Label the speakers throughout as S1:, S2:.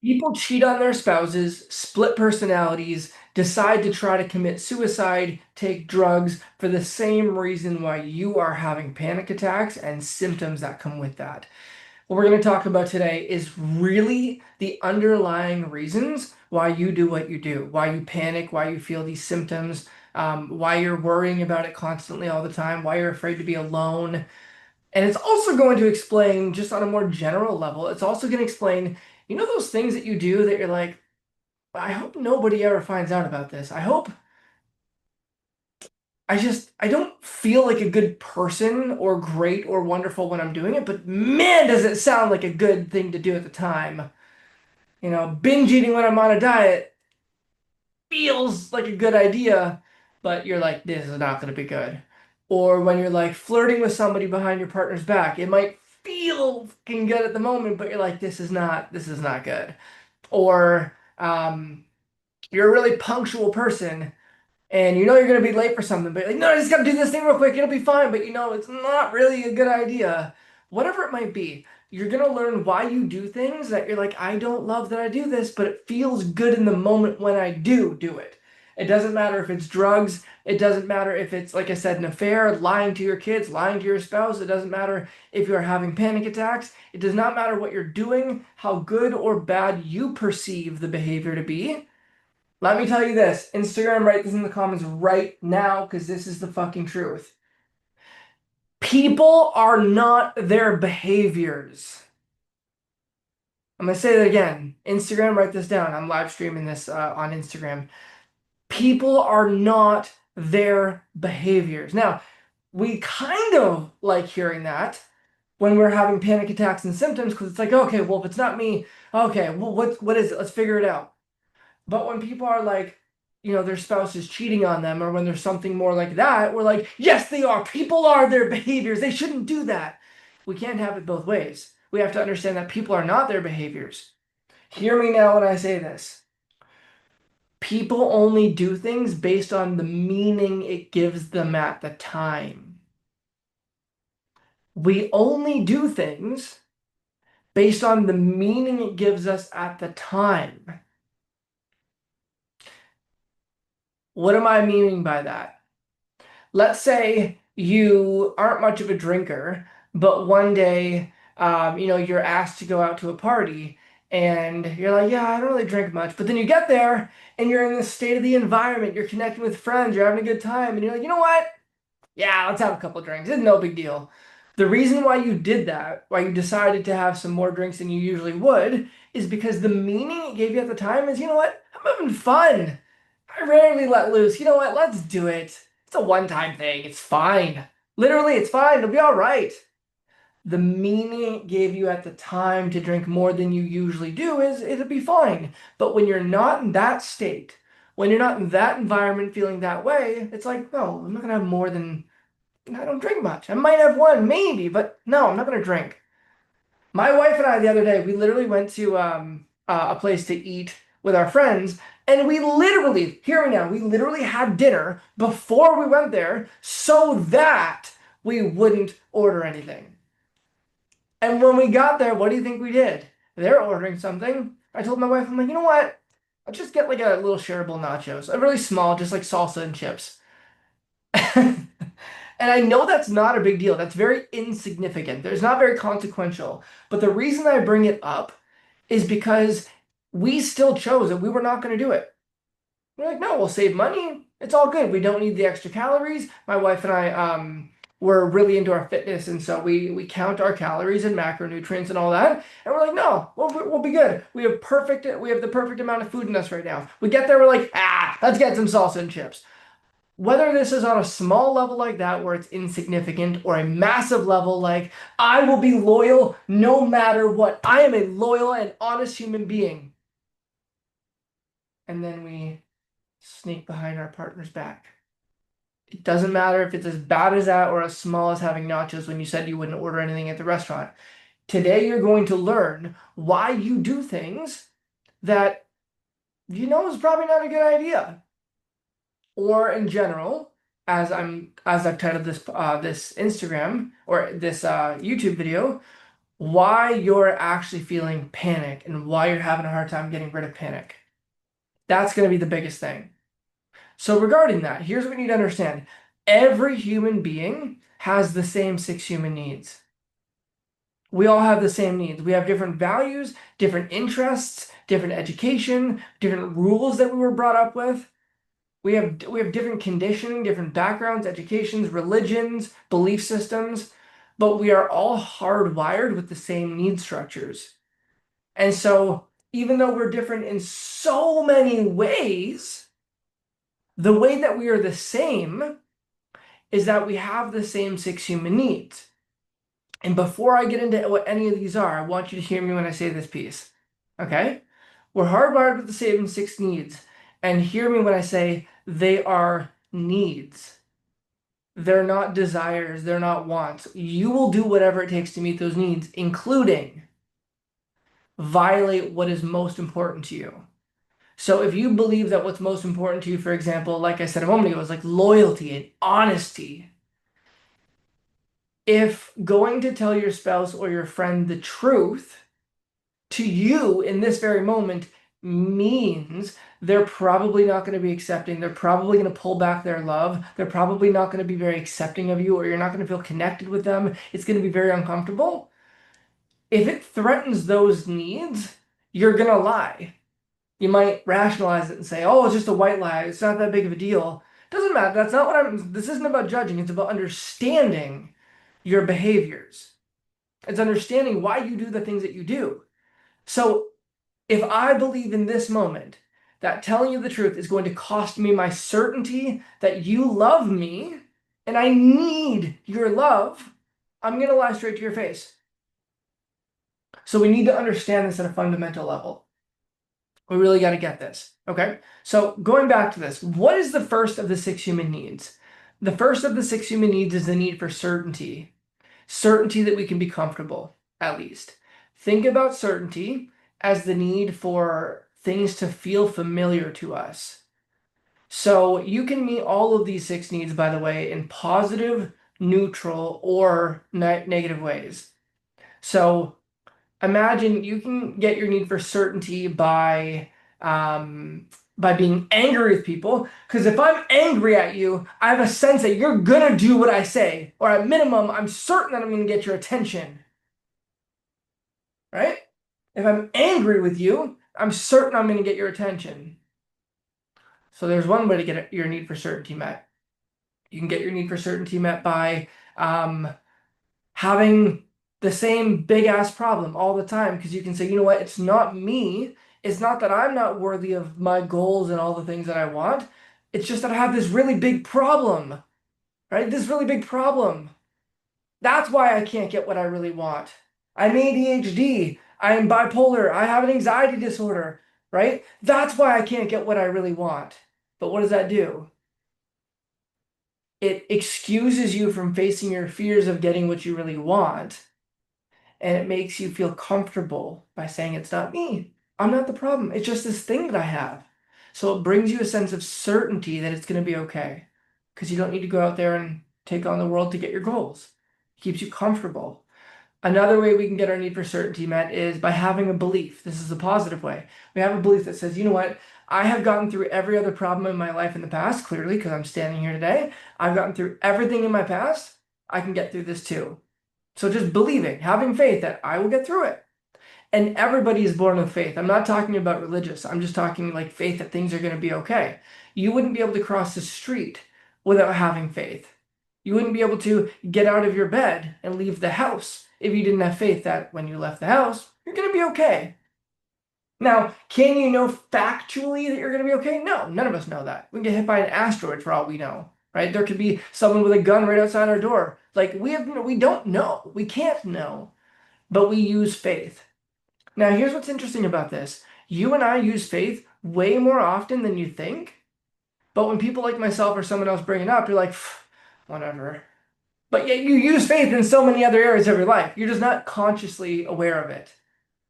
S1: People cheat on their spouses, split personalities, decide to try to commit suicide, take drugs for the same reason why you are having panic attacks and symptoms that come with that. What we're going to talk about today is really the underlying reasons why you do what you do, why you panic, why you feel these symptoms, why you're worrying about it constantly all the time, why you're afraid to be alone. And it's also going to explain, just on a more general level, it's also going to explain, those things that you do that you're like, I hope nobody ever finds out about this. I don't feel like a good person or great or wonderful when I'm doing it, but man, does it sound like a good thing to do at the time. Binge eating when I'm on a diet feels like a good idea, but you're like, this is not going to be good. Or when you're like flirting with somebody behind your partner's back, it might feel fucking good at the moment, but you're like, this is not good. Or you're a really punctual person and you're going to be late for something, but you're like, no, I just got to do this thing real quick. It'll be fine. But it's not really a good idea. Whatever it might be, you're going to learn why you do things that you're like, I don't love that I do this, but it feels good in the moment when I do it. It doesn't matter if it's drugs. It doesn't matter if it's, like I said, an affair, lying to your kids, lying to your spouse. It doesn't matter if you're having panic attacks. It does not matter what you're doing, how good or bad you perceive the behavior to be. Let me tell you this. Instagram, write this in the comments right now because this is the fucking truth. People are not their behaviors. I'm going to say that again. Instagram, write this down. I'm live streaming this on Instagram. People are not their behaviors. Now, we kind of like hearing that when we're having panic attacks and symptoms because it's like, okay, well, if it's not me, okay, well, what is it? Let's figure it out. But when people are like, their spouse is cheating on them, or when there's something more like that, we're like, yes, they are. People are their behaviors. They shouldn't do that. We can't have it both ways. We have to understand that people are not their behaviors. Hear me now when I say this. People only do things based on the meaning it gives them at the time. We only do things based on the meaning it gives us at the time. What am I meaning by that? Let's say you aren't much of a drinker, but one day, you're asked to go out to a party, and you're like, yeah, I don't really drink much. But then you get there, and you're in the state of the environment. You're connecting with friends. You're having a good time, and you're like, you know what? Yeah, let's have a couple of drinks. It's no big deal. The reason why you did that, why you decided to have some more drinks than you usually would, is because the meaning it gave you at the time is, you know what? I'm having fun. I rarely let loose. You know what? Let's do it. It's a one-time thing. It's fine. Literally, it's fine. It'll be all right. The meaning it gave you at the time to drink more than you usually do is it'll be fine. But when you're not in that state, when you're not in that environment feeling that way, it's like, no, I'm not gonna have more than I don't drink much. I might have one, maybe, but no, I'm not gonna drink. My wife and I the other day, we literally went to a place to eat with our friends, and we literally, hear me now, we literally had dinner before we went there so that we wouldn't order anything. And when we got there, what do you think we did? They're ordering something. I told my wife, I'm like, you know what? I'll just get like a little shareable nachos, a really small, just like salsa and chips. And I know that's not a big deal. That's very insignificant. It's not very consequential. But the reason I bring it up is because we still chose that we were not going to do it. We're like, no, we'll save money. It's all good. We don't need the extra calories. My wife and I were really into our fitness, and so we count our calories and macronutrients and all that. And we're like, no, we'll be good. We have the perfect amount of food in us right now. We get there, we're like, let's get some salsa and chips. Whether this is on a small level like that where it's insignificant or a massive level like I will be loyal no matter what. I am a loyal and honest human being. And then we sneak behind our partner's back. It doesn't matter if it's as bad as that or as small as having nachos when you said you wouldn't order anything at the restaurant. Today you're going to learn why you do things that is probably not a good idea. Or in general, as I've titled this Instagram or this YouTube video, why you're actually feeling panic and why you're having a hard time getting rid of panic. That's going to be the biggest thing. So regarding that, here's what we need to understand. Every human being has the same six human needs. We all have the same needs. We have different values, different interests, different education, different rules that we were brought up with. We have different conditioning, different backgrounds, educations, religions, belief systems, but we are all hardwired with the same need structures. And so, even though we're different in so many ways, the way that we are the same is that we have the same six human needs. And before I get into what any of these are, I want you to hear me when I say this piece. Okay? We're hardwired with the same six needs. And hear me when I say they are needs. They're not desires, they're not wants. You will do whatever it takes to meet those needs, including violate what is most important to you. So if you believe that what's most important to you, for example, like I said a moment ago, is like loyalty and honesty, if going to tell your spouse or your friend the truth to you in this very moment means they're probably not going to be accepting, they're probably going to pull back their love, they're probably not going to be very accepting of you, or you're not going to feel connected with them, it's going to be very uncomfortable. If it threatens those needs, you're going to lie. You might rationalize it and say, oh, it's just a white lie. It's not that big of a deal. Doesn't matter. That's not what this isn't about judging. It's about understanding your behaviors. It's understanding why you do the things that you do. So if I believe in this moment that telling you the truth is going to cost me my certainty that you love me and I need your love, I'm going to lie straight to your face. So we need to understand this at a fundamental level. We really got to get this. Okay. So going back to this, what is the first of the six human needs? The first of the six human needs is the need for certainty. Certainty that we can be comfortable, at least. Think about certainty as the need for things to feel familiar to us. So you can meet all of these six needs, by the way, in positive, neutral, or negative ways. So imagine you can get your need for certainty by being angry with people. Because if I'm angry at you, I have a sense that you're gonna do what I say, or at minimum, I'm certain that I'm gonna get your attention. Right? If I'm angry with you, I'm certain I'm gonna get your attention. So there's one way to get your need for certainty met. You can get your need for certainty met by having the same big ass problem all the time because you can say, you know what, it's not me. It's not that I'm not worthy of my goals and all the things that I want. It's just that I have this really big problem, right? This really big problem. That's why I can't get what I really want. I'm ADHD. I am bipolar. I have an anxiety disorder, right? That's why I can't get what I really want. But what does that do? It excuses you from facing your fears of getting what you really want. And it makes you feel comfortable by saying it's not me. I'm not the problem. It's just this thing that I have. So it brings you a sense of certainty that it's going to be okay because you don't need to go out there and take on the world to get your goals. It keeps you comfortable. Another way we can get our need for certainty met is by having a belief. This is a positive way. We have a belief that says, you know what? I have gotten through every other problem in my life in the past, clearly, because I'm standing here today. I've gotten through everything in my past. I can get through this too. So just believing, having faith that I will get through it. And everybody is born with faith. I'm not talking about religious. I'm just talking like faith that things are going to be okay. You wouldn't be able to cross the street without having faith. You wouldn't be able to get out of your bed and leave the house if you didn't have faith that when you left the house, you're going to be okay. Now, can you know factually that you're going to be okay? No, none of us know that. We can get hit by an asteroid for all we know, right? There could be someone with a gun right outside our door. Like we don't know. We can't know, but we use faith. Now, here's what's interesting about this. You and I use faith way more often than you think. But when people like myself or someone else bring it up, you're like, whatever. But yet you use faith in so many other areas of your life. You're just not consciously aware of it.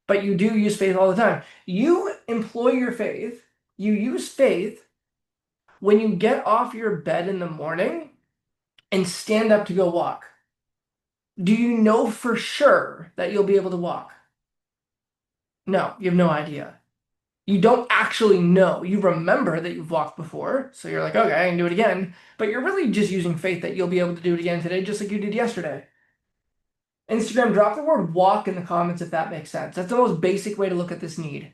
S1: But you do use faith all the time. You employ your faith, you use faith when you get off your bed in the morning and stand up to go walk. Do you know for sure that you'll be able to walk? No, you have no idea. You don't actually know. You remember that you've walked before, so you're like, okay, I can do it again. But you're really just using faith that you'll be able to do it again today, just like you did yesterday. Instagram, drop the word walk in the comments if that makes sense. That's the most basic way to look at this need.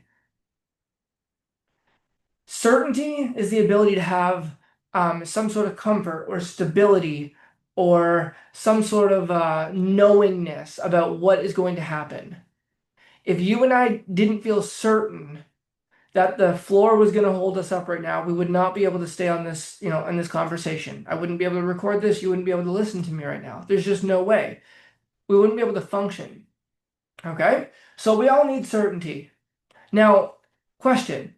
S1: Certainty is the ability to have some sort of comfort or stability or some sort of knowingness about what is going to happen. If you and I didn't feel certain that the floor was going to hold us up right now, we would not be able to stay on this, in this conversation. I wouldn't be able to record this. You wouldn't be able to listen to me right now. There's just no way. We wouldn't be able to function. Okay? So we all need certainty. Now, question.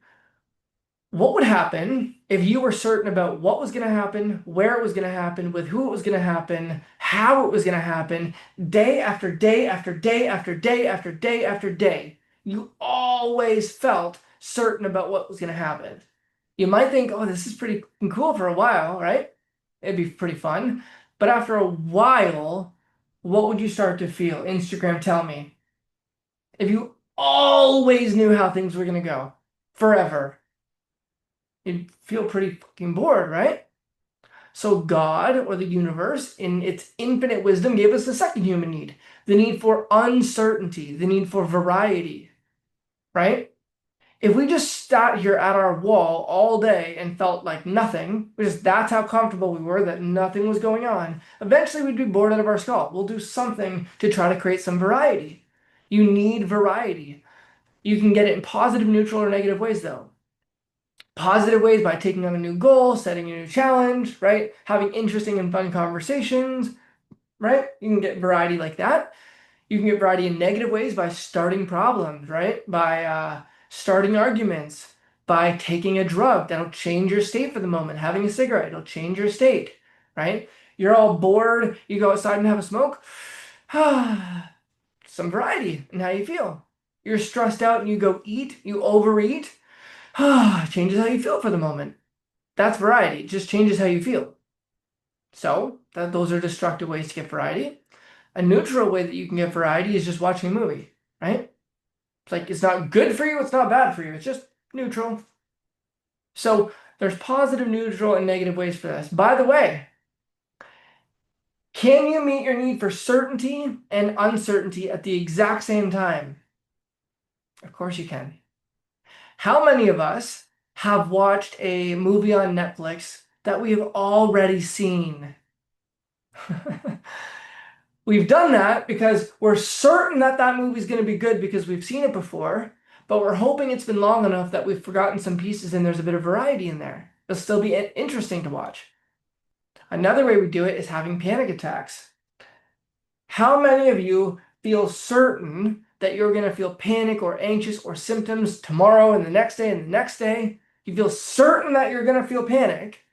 S1: What would happen if you were certain about what was going to happen, where it was going to happen, with who it was going to happen, how it was going to happen, day after day after day after day after day after day? You always felt certain about what was going to happen. You might think, oh, this is pretty cool for a while, right? It'd be pretty fun. But after a while, what would you start to feel? Instagram, tell me. If you always knew how things were going to go forever, you'd feel pretty fucking bored, right? So God or the universe, in its infinite wisdom, gave us the second human need, the need for uncertainty, the need for variety, right? If we just sat here at our wall all day and felt like nothing, because that's how comfortable we were, that nothing was going on, eventually we'd be bored out of our skull. We'll do something to try to create some variety. You need variety. You can get it in positive, neutral, or negative ways, though. Positive ways by taking on a new goal, setting a new challenge, right? Having interesting and fun conversations, right? You can get variety like that. You can get variety in negative ways by starting problems, right? By starting arguments, by taking a drug that'll change your state for the moment. Having a cigarette, it'll change your state, right? You're all bored, you go outside and have a smoke. Some variety in how you feel. You're stressed out and you go eat, you overeat. Changes how you feel for the moment. That's variety. It just changes how you feel. So those are destructive ways to get variety. A neutral way that you can get variety is just watching a movie, right? It's like it's not good for you, it's not bad for you. It's just neutral. So there's positive, neutral, and negative ways for this. By the way, can you meet your need for certainty and uncertainty at the exact same time? Of course you can. How many of us have watched a movie on Netflix that we have already seen? We've done that because we're certain that that movie's going to be good because we've seen it before, but we're hoping it's been long enough that we've forgotten some pieces and there's a bit of variety in there. It'll still be interesting to watch. Another way we do it is having panic attacks. How many of you feel certain that you're going to feel panic or anxious or symptoms tomorrow and the next day and the next day? You feel certain that you're going to feel panic.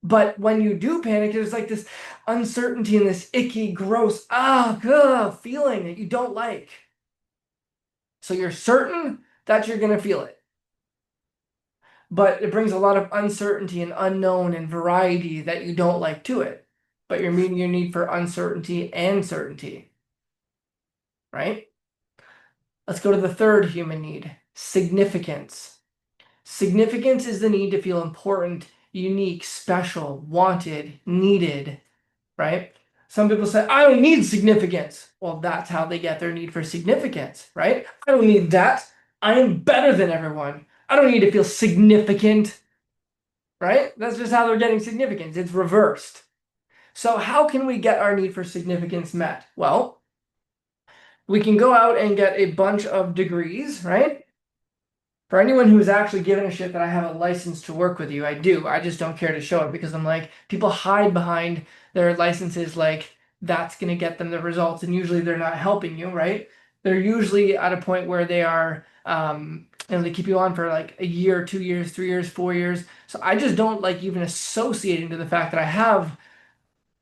S1: But when you do panic, there's like this uncertainty and this icky, gross, feeling that you don't like. So you're certain that you're going to feel it. But it brings a lot of uncertainty and unknown and variety that you don't like to it. But you're meeting your need for uncertainty and certainty. Right? Let's go to the third human need, significance. Significance is the need to feel important, unique, special, wanted, needed, right? Some people say, I don't need significance. Well, that's how they get their need for significance, right? I don't need that. I am better than everyone. I don't need to feel significant, right? That's just how they're getting significance. It's reversed. So how can we get our need for significance met? Well, we can go out and get a bunch of degrees, right? For anyone who's actually given a shit that I have a license to work with you, I do. I just don't care to show it because I'm like, people hide behind their licenses like that's going to get them the results. And usually they're not helping you, right? They're usually at a point where they are, they keep you on for like a year, 2 years, 3 years, 4 years. So I just don't like even associating to the fact that I have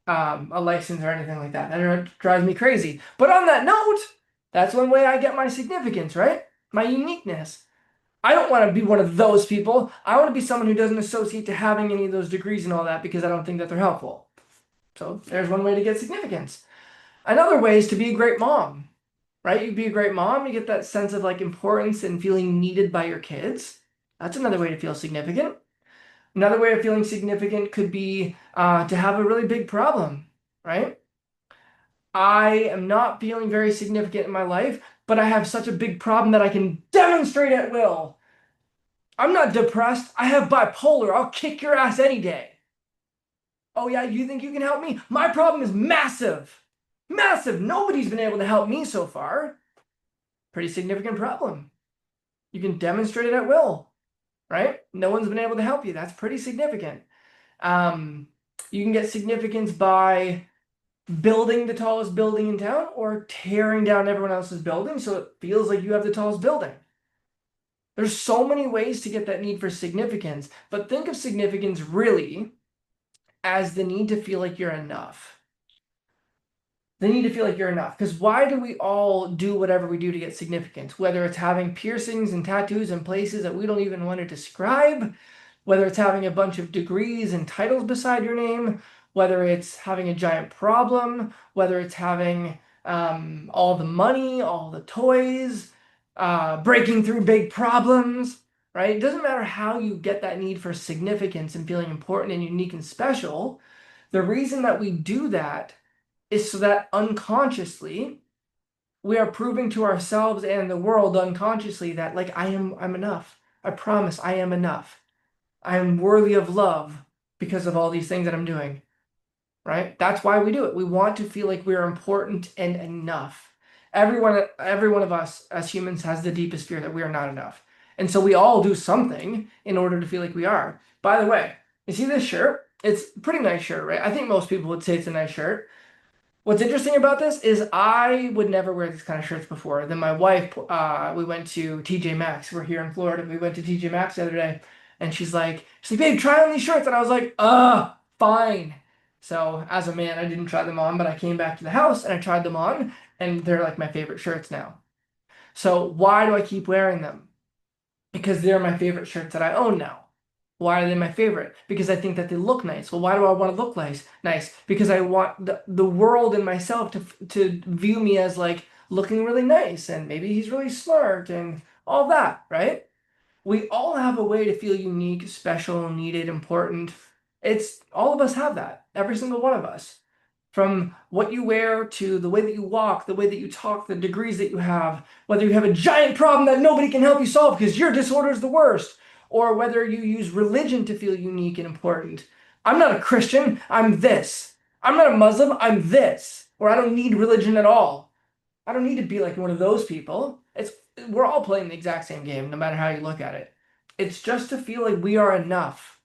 S1: a license or anything like that. That drives me crazy. But on that note, that's one way I get my significance, right? My uniqueness. I don't want to be one of those people. I want to be someone who doesn't associate to having any of those degrees and all that because I don't think that they're helpful. So there's one way to get significance. Another way is to be a great mom, right? You be a great mom, you get that sense of like importance and feeling needed by your kids. That's another way to feel significant. Another way of feeling significant could be to have a really big problem, right? I am not feeling very significant in my life, but I have such a big problem that I can demonstrate at will. I'm not depressed. I have bipolar. I'll kick your ass any day. Oh, yeah, you think you can help me? My problem is massive. Massive. Nobody's been able to help me so far. Pretty significant problem. You can demonstrate it at will, right? No one's been able to help you. That's pretty significant. You can get significance by building the tallest building in town or tearing down everyone else's building so it feels like you have the tallest building. There's so many ways to get that need for significance, but think of significance really as the need to feel like you're enough. The need to feel like you're enough. Because why do we all do whatever we do to get significance? Whether it's having piercings and tattoos in places that we don't even want to describe, whether it's having a bunch of degrees and titles beside your name, whether it's having a giant problem, whether it's having all the money, all the toys, breaking through big problems, right? It doesn't matter how you get that need for significance and feeling important and unique and special. The reason that we do that is so that unconsciously we are proving to ourselves and the world unconsciously that like I'm enough. I promise I am enough. I am worthy of love because of all these things that I'm doing. Right? That's why we do it. We want to feel like we're important and enough. Every one of us as humans has the deepest fear that we are not enough. And so we all do something in order to feel like we are. By the way, you see this shirt? It's a pretty nice shirt, right? I think most people would say it's a nice shirt. What's interesting about this is I would never wear these kind of shirts before. Then my wife, we went to TJ Maxx. We're here in Florida. We went to TJ Maxx the other day, and she's like, babe, try on these shirts. And I was like, fine. So as a man, I didn't try them on, but I came back to the house and I tried them on, and they're like my favorite shirts now. So why do I keep wearing them? Because they're my favorite shirts that I own now. Why are they my favorite? Because I think that they look nice. Well, why do I want to look nice? Nice because I want the world and myself to view me as like looking really nice and maybe he's really smart and all that, right? We all have a way to feel unique, special, needed, important. It's all of us have that. Every single one of us. From what you wear to the way that you walk, the way that you talk, the degrees that you have, whether you have a giant problem that nobody can help you solve because your disorder is the worst, or whether you use religion to feel unique and important. I'm not a Christian, I'm this. I'm not a Muslim, I'm this. Or I don't need religion at all. I don't need to be like one of those people. We're all playing the exact same game, no matter how you look at it. It's just to feel like we are enough,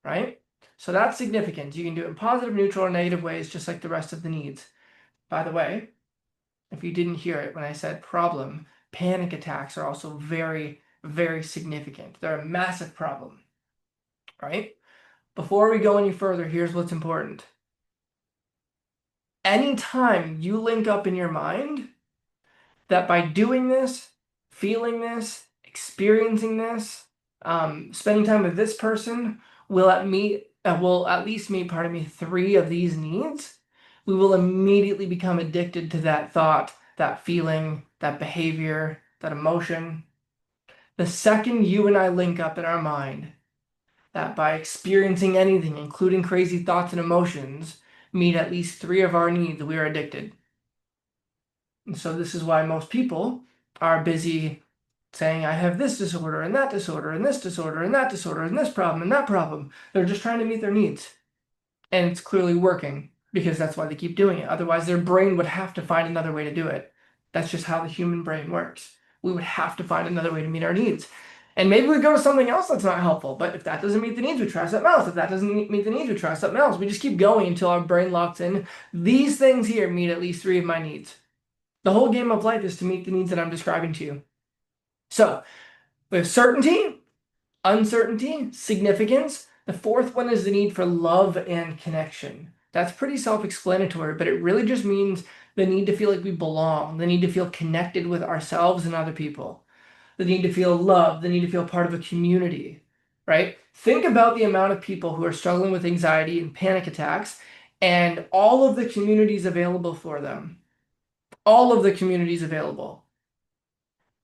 S1: right? So that's significant. You can do it in positive, neutral, or negative ways, just like the rest of the needs. By the way, if you didn't hear it when I said problem, panic attacks are also very, very significant. They're a massive problem, right? Before we go any further, here's what's important. Anytime you link up in your mind that by doing this, feeling this, experiencing this, spending time with this person will at least meet, pardon me, 3 of these needs, we will immediately become addicted to that thought, that feeling, that behavior, that emotion. The second you and I link up in our mind that by experiencing anything, including crazy thoughts and emotions, meet at least 3 of our needs, we are addicted. And so this is why most people are busy saying, I have this disorder and that disorder and this disorder and that disorder and this problem and that problem. They're just trying to meet their needs. And it's clearly working because that's why they keep doing it. Otherwise, their brain would have to find another way to do it. That's just how the human brain works. We would have to find another way to meet our needs. And maybe we go to something else that's not helpful. But if that doesn't meet the needs, we try something else. If that doesn't meet the needs, we try something else. We just keep going until our brain locks in. These things here meet at least 3 of my needs. The whole game of life is to meet the needs that I'm describing to you. So, we have certainty, uncertainty, significance. The 4th one is the need for love and connection. That's pretty self-explanatory, but it really just means the need to feel like we belong, the need to feel connected with ourselves and other people, the need to feel loved, the need to feel part of a community, right? Think about the amount of people who are struggling with anxiety and panic attacks, and all of the communities available for them. All of the communities available.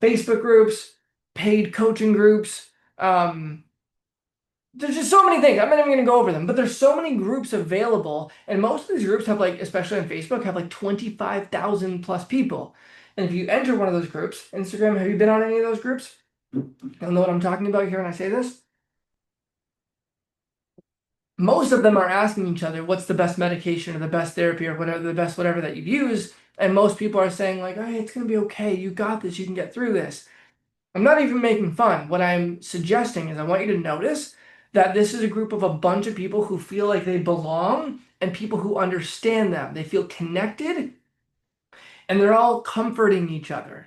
S1: Facebook groups, paid coaching groups. There's just so many things. I'm not even going to go over them, but there's so many groups available, and most of these groups have like, especially on Facebook, have like 25,000 plus people. And if you enter one of those groups, Instagram, have you been on any of those groups? You'll know what I'm talking about here when I say this. Most of them are asking each other, what's the best medication or the best therapy or whatever, the best whatever that you've used. And most people are saying like, hey, it's going to be okay. You got this. You can get through this. I'm not even making fun. What I'm suggesting is I want you to notice that this is a group of a bunch of people who feel like they belong and people who understand them. They feel connected and they're all comforting each other.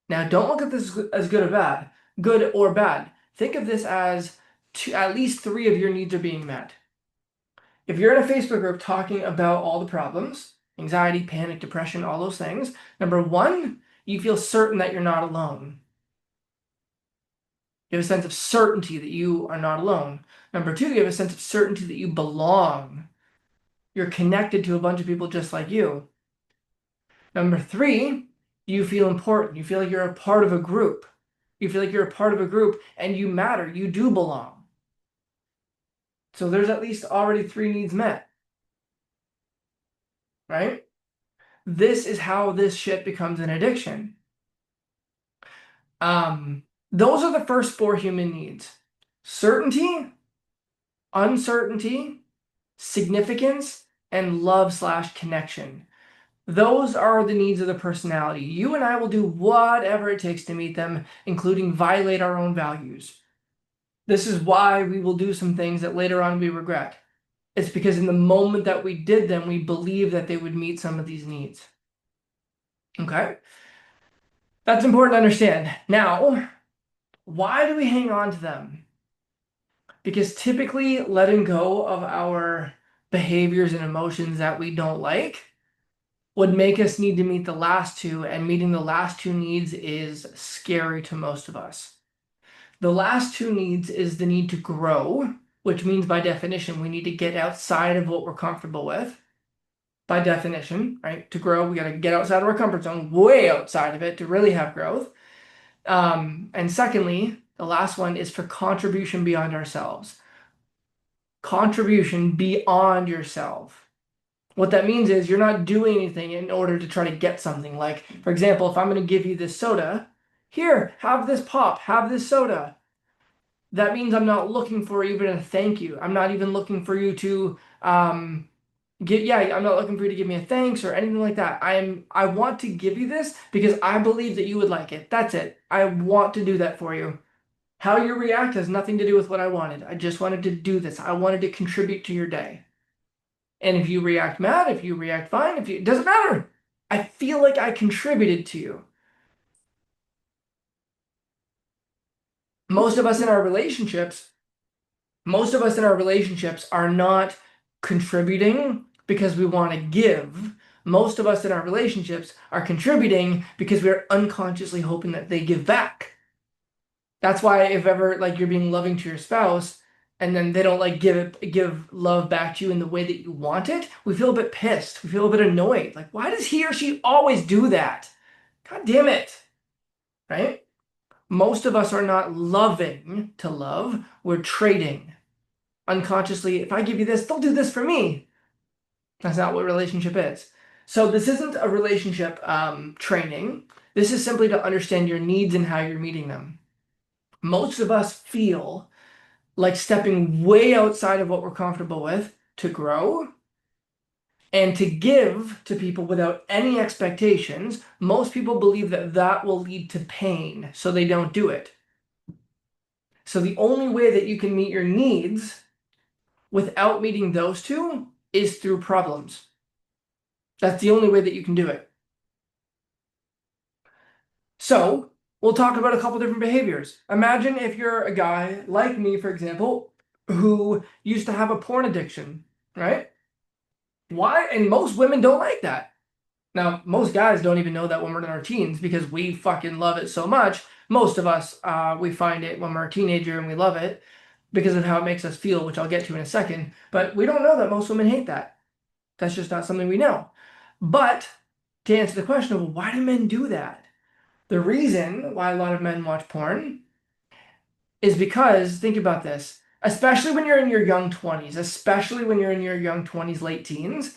S1: Now, don't look at this as good or bad. Think of this as at least 3 of your needs are being met. If you're in a Facebook group talking about all the problems, anxiety, panic, depression, all those things, number 1, you feel certain that you're not alone. You have a sense of certainty that you are not alone. Number 2, you have a sense of certainty that you belong. You're connected to a bunch of people just like you. Number 3, you feel important. You feel like you're a part of a group. You feel like you're a part of a group and you matter. You do belong. So there's at least already 3 needs met. Right? This is how this shit becomes an addiction. Those are the first 4 human needs. Certainty, uncertainty, significance, and love/connection. Those are the needs of the personality. You and I will do whatever it takes to meet them, including violate our own values. This is why we will do some things that later on we regret. It's because in the moment that we did them, we believed that they would meet some of these needs. Okay? That's important to understand. Now, why do we hang on to them? Because typically letting go of our behaviors and emotions that we don't like would make us need to meet the last 2, and meeting the last 2 needs is scary to most of us. The last 2 needs is the need to grow, which means by definition, we need to get outside of what we're comfortable with. By definition, right? To grow, we got to get outside of our comfort zone, way outside of it to really have growth. And secondly, the last one is for contribution beyond ourselves. Contribution beyond yourself. What that means is you're not doing anything in order to try to get something. Like, for example, if I'm going to give you this soda, here, have this pop, have this soda. That means I'm not looking for even a thank you. I'm not even looking for you to I'm not looking for you to give me a thanks or anything like that. I want to give you this because I believe that you would like it. That's it. I want to do that for you. How you react has nothing to do with what I wanted. I just wanted to do this. I wanted to contribute to your day. And if you react mad, if you react fine, it doesn't matter. I feel like I contributed to you. Most of us in our relationships are not contributing because we want to give. Most of us in our relationships are contributing because we're unconsciously hoping that they give back. That's why if ever like you're being loving to your spouse and then they don't like give love back to you in the way that you want it, we feel a bit pissed. We feel a bit annoyed. Like, why does he or she always do that? God damn it. Right? Most of us are not loving to love. We're trading. Unconsciously, if I give you this, they'll do this for me. That's not what relationship is. So this isn't a relationship training. This is simply to understand your needs and how you're meeting them. Most of us feel like stepping way outside of what we're comfortable with to grow and to give to people without any expectations. Most people believe that that will lead to pain, so they don't do it. So the only way that you can meet your needs without meeting those 2 is through problems. That's the only way that you can do it. So we'll talk about a couple different behaviors. Imagine if you're a guy like me, for example, who used to have a porn addiction, right? Why? And most women don't like that. Now, most guys don't even know that when we're in our teens because we fucking love it so much. Most of us, we find it when we're a teenager and we love it. because of how it makes us feel, which I'll get to in a second. But we don't know that most women hate that. That's just not something we know. But to answer the question of why do men do that? The reason why a lot of men watch porn is because, think about this, especially when you're in your young 20s, especially when you're in your young 20s, late teens,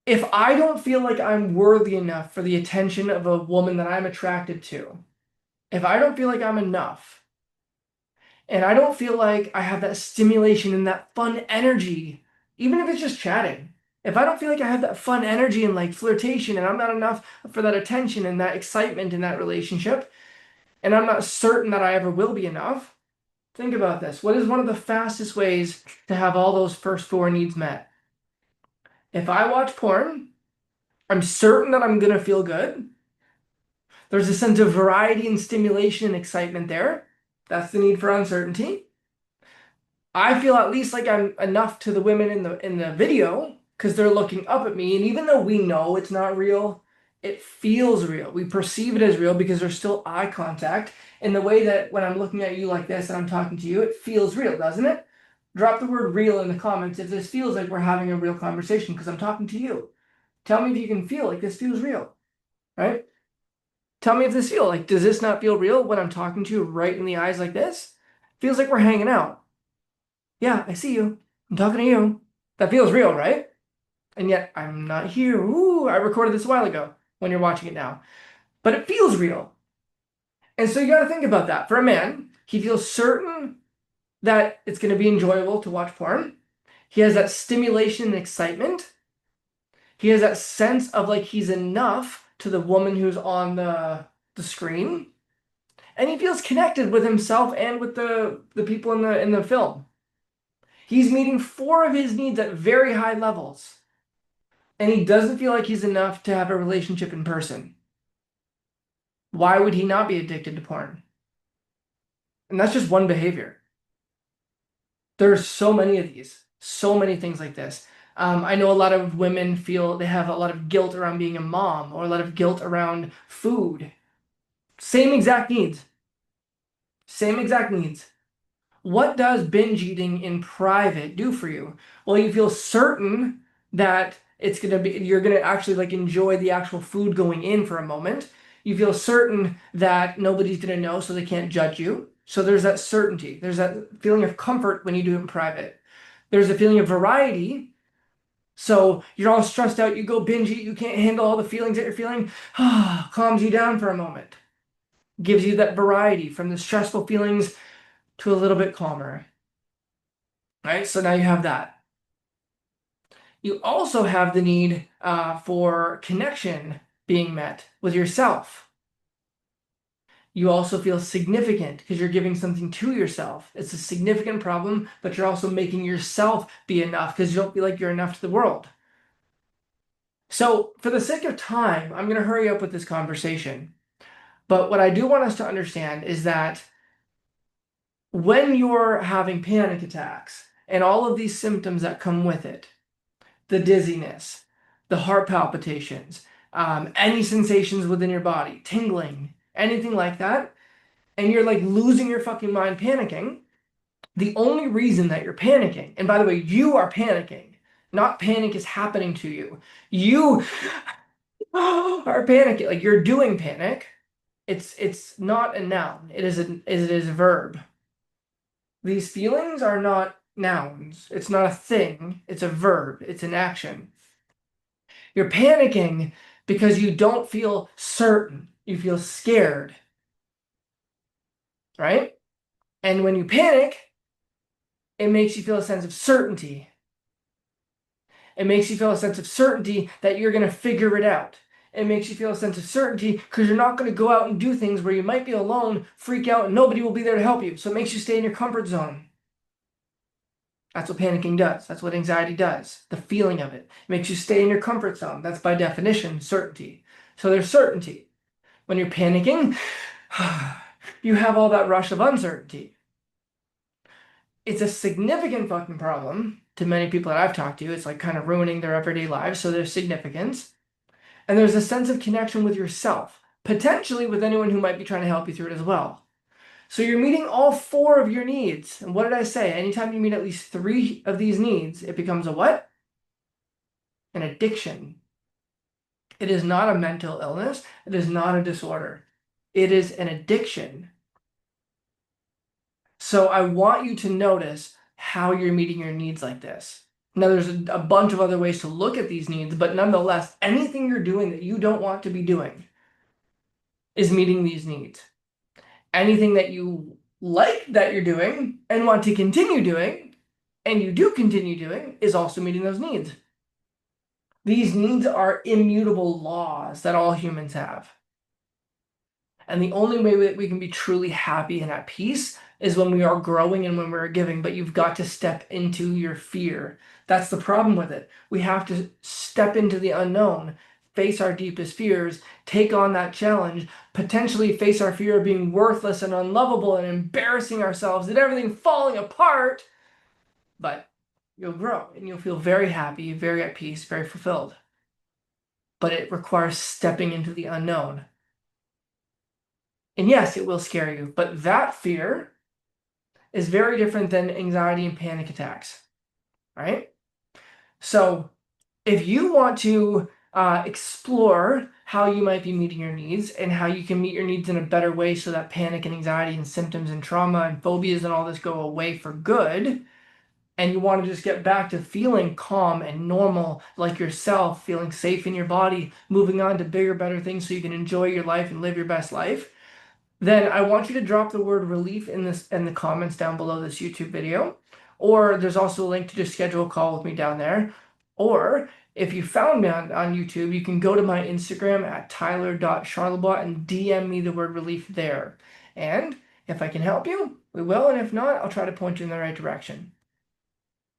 S1: if I don't feel like I'm worthy enough for the attention of a woman that I'm attracted to, if I don't feel like I'm enough, and I don't feel like I have that stimulation and that fun energy, even if it's just chatting, if I don't feel like I have that fun energy and like flirtation and I'm not enough for that attention and that excitement in that relationship, and I'm not certain that I ever will be enough, think about this. What is one of the fastest ways to have all those first four needs met? If I watch porn, I'm certain that I'm going to feel good. There's a sense of variety and stimulation and excitement there. That's the need for uncertainty. I feel at least like I'm enough to the women in the video because they're looking up at me. And even though we know it's not real, it feels real. We perceive it as real because there's still eye contact. In the way that when I'm looking at you like this and I'm talking to you, it feels real, doesn't it? Drop the word real in the comments if this feels like we're having a real conversation because I'm talking to you. Tell me if you can feel like this feels real, right? Tell me if this feels like, does this not feel real when I'm talking to you right in the eyes like this? Feels like we're hanging out. Yeah, I see you. I'm talking to you. That feels real, right? And yet I'm not here. Ooh, I recorded this a while ago when you're watching it now. But it feels real. And so you got to think about that. For a man, he feels certain that it's going to be enjoyable to watch porn. He has that stimulation and excitement. He has that sense of like he's enough to the woman who's on the screen. And he feels connected with himself and with the people in the film. He's meeting four of his needs at very high levels. And he doesn't feel like he's enough to have a relationship in person. Why would he not be addicted to porn? And that's just one behavior. There's so many of these, so many things like this. I know a lot of women feel they have a lot of guilt around being a mom or a lot of guilt around food. Same exact needs. Same exact needs. What does binge eating in private do for you? Well, you feel certain that it's gonna be, you're gonna actually like enjoy the actual food going in for a moment. You feel certain that nobody's gonna know, so they can't judge you. So there's that certainty. There's that feeling of comfort when you do it in private. There's a feeling of variety. So you're all stressed out, you go binge eat, you can't handle all the feelings that you're feeling. Calms you down for a moment. Gives you that variety from the stressful feelings to a little bit calmer. Right? So now you have that. You also have the need for connection being met with yourself. You also feel significant because you're giving something to yourself. It's a significant problem, but you're also making yourself be enough because you don't feel like you're enough to the world. So, for the sake of time, I'm going to hurry up with this conversation. But what I do want us to understand is that when you're having panic attacks and all of these symptoms that come with it, the dizziness, the heart palpitations, any sensations within your body, tingling, anything like that, and you're like losing your fucking mind panicking, the only reason that you're panicking, and by the way, you are panicking, not panic is happening to you. You are panicking, like you're doing panic. It's not a noun. It is a verb. These feelings are not nouns. It's not a thing. It's a verb. It's an action. You're panicking because you don't feel certain. You feel scared, right? And when you panic, it makes you feel a sense of certainty. It makes you feel a sense of certainty that you're going to figure it out. It makes you feel a sense of certainty because you're not going to go out and do things where you might be alone, freak out, and nobody will be there to help you. So it makes you stay in your comfort zone. That's what panicking does. That's what anxiety does. The feeling of it. It makes you stay in your comfort zone. That's by definition certainty. So there's certainty. When you're panicking, you have all that rush of uncertainty. It's a significant fucking problem to many people that I've talked to. It's like kind of ruining their everyday lives. So there's significance. And there's a sense of connection with yourself, potentially with anyone who might be trying to help you through it as well. So you're meeting all four of your needs. And what did I say? Anytime you meet at least three of these needs, it becomes a what? An addiction. It is not a mental illness. It is not a disorder. It is an addiction. So I want you to notice how you're meeting your needs like this. Now, there's a bunch of other ways to look at these needs, but nonetheless, anything you're doing that you don't want to be doing is meeting these needs. Anything that you like that you're doing and want to continue doing, and you do continue doing, is also meeting those needs. These needs are immutable laws that all humans have. And the only way that we can be truly happy and at peace is when we are growing and when we're giving, but you've got to step into your fear. That's the problem with it. We have to step into the unknown, face our deepest fears, take on that challenge, potentially face our fear of being worthless and unlovable and embarrassing ourselves and everything falling apart. But you'll grow and you'll feel very happy, very at peace, very fulfilled. But it requires stepping into the unknown. And yes, it will scare you, but that fear is very different than anxiety and panic attacks, right? So if you want to explore how you might be meeting your needs and how you can meet your needs in a better way so that panic and anxiety and symptoms and trauma and phobias and all this go away for good, and you want to just get back to feeling calm and normal like yourself, feeling safe in your body, moving on to bigger, better things so you can enjoy your life and live your best life, then I want you to drop the word relief in the comments down below this YouTube video. Or there's also a link to just schedule a call with me down there. Or if you found me on YouTube, you can go to my Instagram at tyler.charlebois and DM me the word relief there. And if I can help you, we will. And if not, I'll try to point you in the right direction.